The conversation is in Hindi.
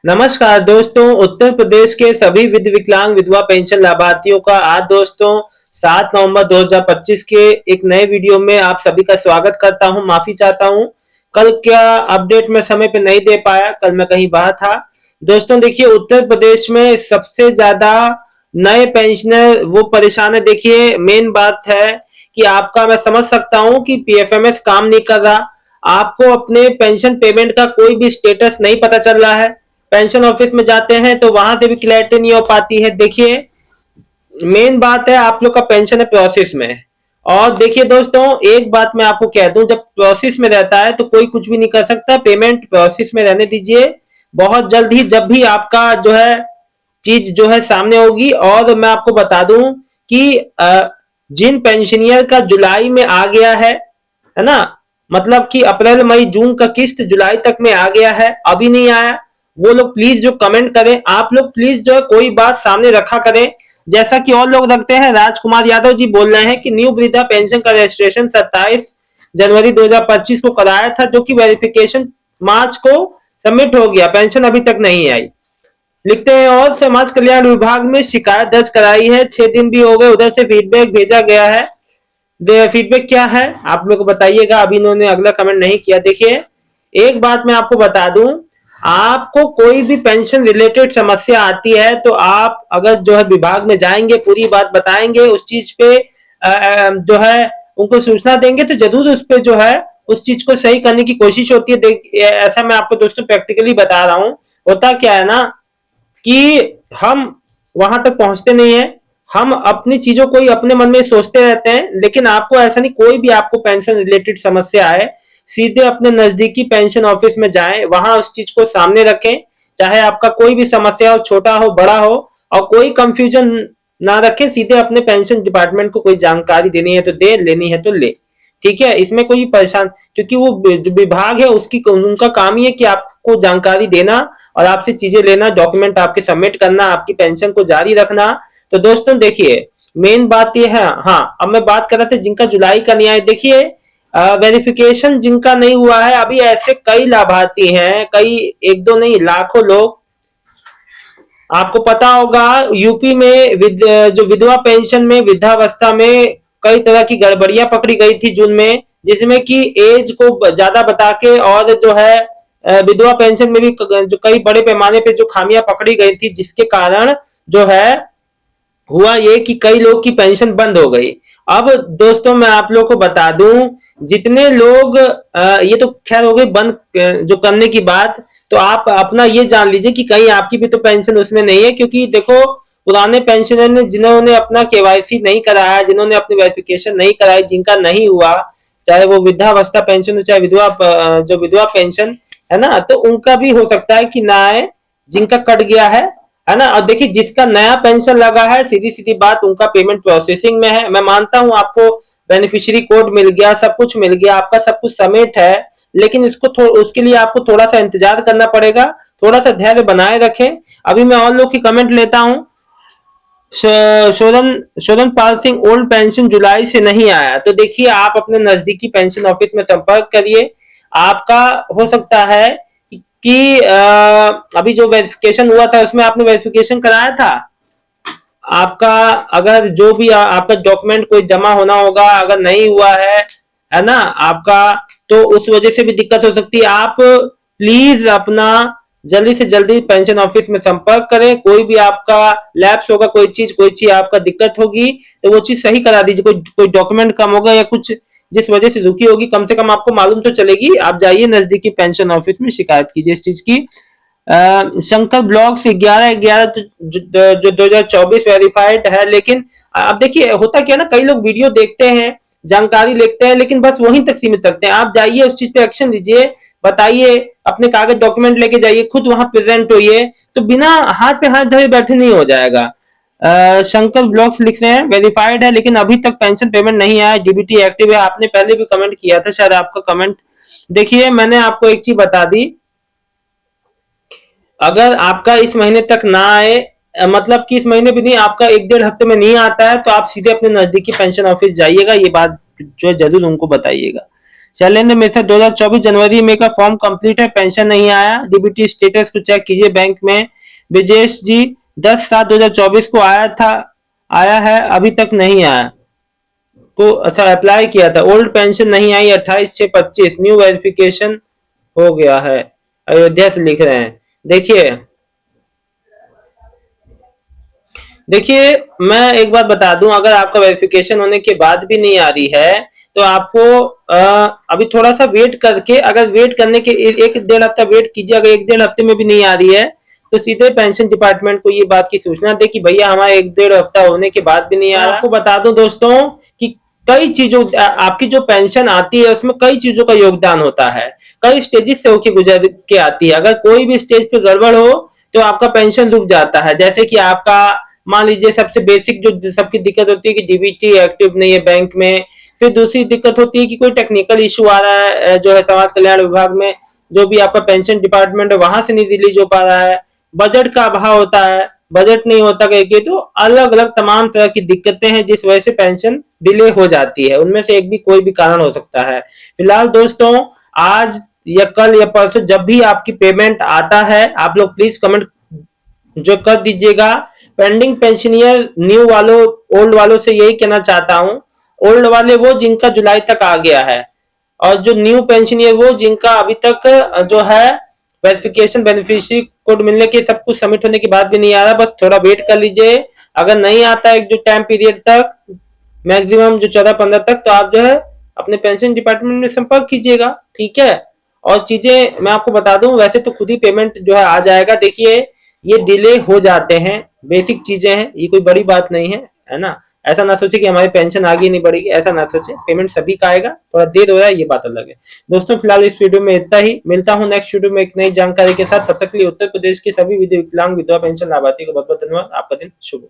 नमस्कार दोस्तों, उत्तर प्रदेश के सभी विकलांग विधवा पेंशन लाभार्थियों का आज दोस्तों 7 नवंबर 2025 के एक नए वीडियो में आप सभी का स्वागत करता हूं। माफी चाहता हूं, कल क्या अपडेट मैं समय पे नहीं दे पाया, कल मैं कहीं बाहर था। दोस्तों देखिए, उत्तर प्रदेश में सबसे ज्यादा नए पेंशनर वो परेशान है। देखिए, मेन बात है कि आपका मैं समझ सकता हूं कि पीएफएमएस काम नहीं कर रहा, आपको अपने पेंशन पेमेंट का कोई भी स्टेटस नहीं पता चल रहा है। पेंशन ऑफिस में जाते हैं तो वहां से भी क्लैरिटी नहीं हो पाती है। देखिए, मेन बात है आप लोग का पेंशन है प्रोसेस में। और देखिए दोस्तों, एक बात मैं आपको कह दूं, जब प्रोसेस में रहता है तो कोई कुछ भी नहीं कर सकता। पेमेंट प्रोसेस में रहने दीजिए, बहुत जल्द ही जब भी आपका जो है चीज जो है सामने होगी। और मैं आपको बता दूं कि जिन पेंशनियर का जुलाई में आ गया है ना, मतलब कि अप्रैल मई जून का किस्त जुलाई तक में आ गया है, अभी नहीं आया, वो लोग प्लीज जो कमेंट करें, आप लोग प्लीज जो है कोई बात सामने रखा करें। जैसा कि और लोग रखते हैं, राजकुमार यादव जी बोल रहे हैं कि न्यू वृद्धा पेंशन का रजिस्ट्रेशन 27 जनवरी 2025 को कराया था, जो कि वेरिफिकेशन मार्च को सबमिट हो गया, पेंशन अभी तक नहीं आई। लिखते हैं और समाज कल्याण विभाग में शिकायत दर्ज कराई है, 6 दिन भी हो गए, उधर से फीडबैक भेजा गया है। फीडबैक क्या है आप मेरे को बताइएगा। अभी इन्होंने अगला कमेंट नहीं किया। देखिए, एक बात मैं आपको बता दूं, आपको कोई भी पेंशन रिलेटेड समस्या आती है तो आप अगर जो है विभाग में जाएंगे, पूरी बात बताएंगे, उस चीज पे जो है उनको सूचना देंगे तो जरूर उस पे जो है उस चीज को सही करने की कोशिश होती है। देख, ऐसा मैं आपको दोस्तों प्रैक्टिकली बता रहा हूँ। होता क्या है ना कि हम वहां तक पहुंचते नहीं है, हम अपनी चीजों को ही अपने मन में सोचते रहते हैं। लेकिन आपको ऐसा नहीं, कोई भी आपको पेंशन रिलेटेड समस्या है, सीधे अपने नजदीकी पेंशन ऑफिस में जाएं, वहां उस चीज को सामने रखें। चाहे आपका कोई भी समस्या हो, छोटा हो बड़ा हो, और कोई कंफ्यूजन ना रखें, सीधे अपने पेंशन डिपार्टमेंट को कोई जानकारी देनी है तो दे, लेनी है तो ले। ठीक है, इसमें कोई परेशान, क्योंकि वो जो विभाग है उसकी उनका काम ही है कि आपको जानकारी देना और आपसे चीजें लेना, डॉक्यूमेंट आपके सबमिट करना, आपकी पेंशन को जारी रखना। तो दोस्तों देखिए, मेन बात ये है। हाँ, अब मैं बात कर रहा था जिनका जुलाई का नहीं आया। देखिए, वेरिफिकेशन जिनका नहीं हुआ है, अभी ऐसे कई लाभार्थी हैं, कई, एक दो नहीं, लाखों लोग। आपको पता होगा यूपी में जो विधवा पेंशन में, वृद्धावस्था में कई तरह की गड़बड़ियां पकड़ी गई थी जून में, जिसमें कि एज को ज्यादा बता के, और जो है विधवा पेंशन में भी जो कई बड़े पैमाने पे जो खामियां पकड़ी गई थी, जिसके कारण जो है हुआ ये कि कई लोग की पेंशन बंद हो गई। अब दोस्तों मैं आप लोग को बता दूं, जितने लोग ये तो खैर हो गई बंद जो करने की बात, तो आप अपना ये जान लीजिए कि कहीं आपकी भी तो पेंशन उसमें नहीं है। क्योंकि देखो, पुराने पेंशनर ने, जिन्होंने अपना केवाईसी नहीं कराया, जिन्होंने अपनी वेरिफिकेशन नहीं कराई, जिनका नहीं हुआ, चाहे वो वृद्धावस्था पेंशन हो चाहे विधवा जो विधवा पेंशन है ना, तो उनका भी हो सकता है कि ना आए, जिनका कट गया है ना। और देखिए, जिसका नया पेंशन लगा है, सीधी सीधी बात, उनका पेमेंट प्रोसेसिंग में है। मैं मानता हूं आपको बेनिफिशियरी कोड मिल गया, सब कुछ मिल गया, आपका सब कुछ सबमिट है, लेकिन इसको उसके लिए आपको थोड़ा सा इंतजार करना पड़ेगा, थोड़ा सा धैर्य बनाए रखें। अभी मैं और लोग की कमेंट लेता हूं। शोधन शोधन पाल सिंह, ओल्ड पेंशन जुलाई से नहीं आया, तो देखिए आप अपने नजदीकी पेंशन ऑफिस में संपर्क करिए। आपका हो सकता है कि अभी जो वेरिफिकेशन हुआ था उसमें आपने वेरिफिकेशन कराया था, आपका अगर जो भी आपका डॉक्यूमेंट कोई जमा होना होगा, अगर नहीं हुआ है ना आपका, तो उस वजह से भी दिक्कत हो सकती है। आप प्लीज अपना जल्दी से जल्दी पेंशन ऑफिस में संपर्क करें। कोई भी आपका लैप्स होगा, कोई चीज आपका दिक्कत होगी, तो वो चीज सही करा दीजिए। कोई डॉक्यूमेंट कम होगा या कुछ जिस वजह से रुकी होगी, कम से कम आपको मालूम तो चलेगी। आप जाइए नजदीकी पेंशन ऑफिस में, शिकायत कीजिए इस चीज की। शंकर ब्लॉग से 11/11 जो 2024 वेरीफाइड है। लेकिन अब देखिए, होता क्या ना, कई लोग वीडियो देखते हैं, जानकारी लेते हैं, लेकिन बस वहीं तक सीमित रखते हैं। आप जाइए, उस चीज पे एक्शन लीजिए, बताइए, अपने कागज डॉक्यूमेंट लेके जाइए, खुद वहां प्रेजेंट होइए, तो बिना हाथ पे हाथ धरे बैठे नहीं हो जाएगा। शंकर ब्लॉग्स लिख रहे हैं वेरीफाइड है लेकिन अभी तक पेंशन पेमेंट नहीं आया, डीबीटी एक्टिव है। आपने पहले भी कमेंट किया था, शायद आपका कमेंट, देखिए मैंने आपको एक चीज बता दी, अगर आपका इस महीने तक ना आए, मतलब कि इस महीने भी नहीं, आपका 1-1.5 हफ्ते में नहीं आता है, तो आप सीधे अपने नजदीकी पेंशन ऑफिस जाइएगा, ये बात जो है जरूर उनको बताइएगा। शैलेंद्र मिश्रा 2024 जनवरी में का फॉर्म कंप्लीट है, पेंशन नहीं आया। डीबीटी स्टेटस को चेक कीजिए बैंक में। विजेश जी 10/7/2024 को आया है, अभी तक नहीं आया। तो अच्छा अप्लाई किया था, ओल्ड पेंशन नहीं आई 28/6/25, न्यू वेरिफिकेशन हो गया है। अयोध्या से लिख रहे हैं। देखिए देखिए मैं एक बात बता दूं, अगर आपका वेरिफिकेशन होने के बाद भी नहीं आ रही है तो आपको अभी थोड़ा सा वेट करके, अगर वेट करने के 1-1.5 हफ्ता वेट कीजिए। अगर 1-1.5 हफ्ते में भी नहीं आ रही है तो सीधे पेंशन डिपार्टमेंट को ये बात की सूचना दे कि भैया हमारा 1-1.5 हफ्ता होने के बाद भी नहीं आ रहा। आपको बता दूं दोस्तों कि कई चीजों आपकी जो पेंशन आती है उसमें कई चीजों का योगदान होता है, कई स्टेजेस से होके गुजर के आती है। अगर कोई भी स्टेज पे गड़बड़ हो तो आपका पेंशन रुक जाता है। जैसे कि आपका मान लीजिए सबसे बेसिक जो सबकी दिक्कत होती है कि डीबीटी एक्टिव नहीं है बैंक में। फिर दूसरी दिक्कत होती है कि कोई टेक्निकल इशू आ रहा है जो है समाज कल्याण विभाग में, जो भी आपका पेंशन डिपार्टमेंट है वहां से नहीं रिलीज हो पा रहा है। बजट का अभाव होता है, बजट नहीं होता कहीं, तो अलग अलग तमाम तरह की दिक्कतें हैं जिस वजह से पेंशन डिले हो जाती है। उनमें से एक भी कोई भी कारण हो सकता है। फिलहाल दोस्तों आज या कल या परसों जब भी आपकी पेमेंट आता है आप लोग प्लीज कमेंट जो कर दीजिएगा। पेंडिंग पेंशनियर न्यू वालों ओल्ड वालों से यही कहना चाहता हूं, ओल्ड वाले वो जिनका जुलाई तक आ गया है, और जो न्यू पेंशनियर वो जिनका अभी तक जो है वेरिफिकेशन बेनिफिशियरी कोड मिलने के सब कुछ सबमिट होने के बाद भी नहीं आ रहा, बस थोड़ा वेट कर लीजिए। अगर नहीं आता है जो टाइम पीरियड तक, मैक्सिमम जो 14-15 तक, तो आप जो है अपने पेंशन डिपार्टमेंट में संपर्क कीजिएगा, ठीक है। और चीजें मैं आपको बता दूं, वैसे तो खुद ही पेमेंट जो है आ जाएगा। देखिए ये डिले हो जाते हैं, बेसिक चीजें हैं, ये कोई बड़ी बात नहीं है ना। ऐसा ना सोचे कि हमारी पेंशन आगे नहीं बढ़ेगी, ऐसा ना सोचे, पेमेंट सभी का आएगा, थोड़ा देर हो रहा है ये बात अलग है। दोस्तों फिलहाल इस वीडियो में इतना ही, मिलता हूँ नेक्स्ट वीडियो में एक नई जानकारी के साथ। तब तक के लिए उत्तर प्रदेश के सभी विकलांग विधवा पेंशन लाभार्थी को बहुत बहुत धन्यवाद। आपका दिन शुभ हो।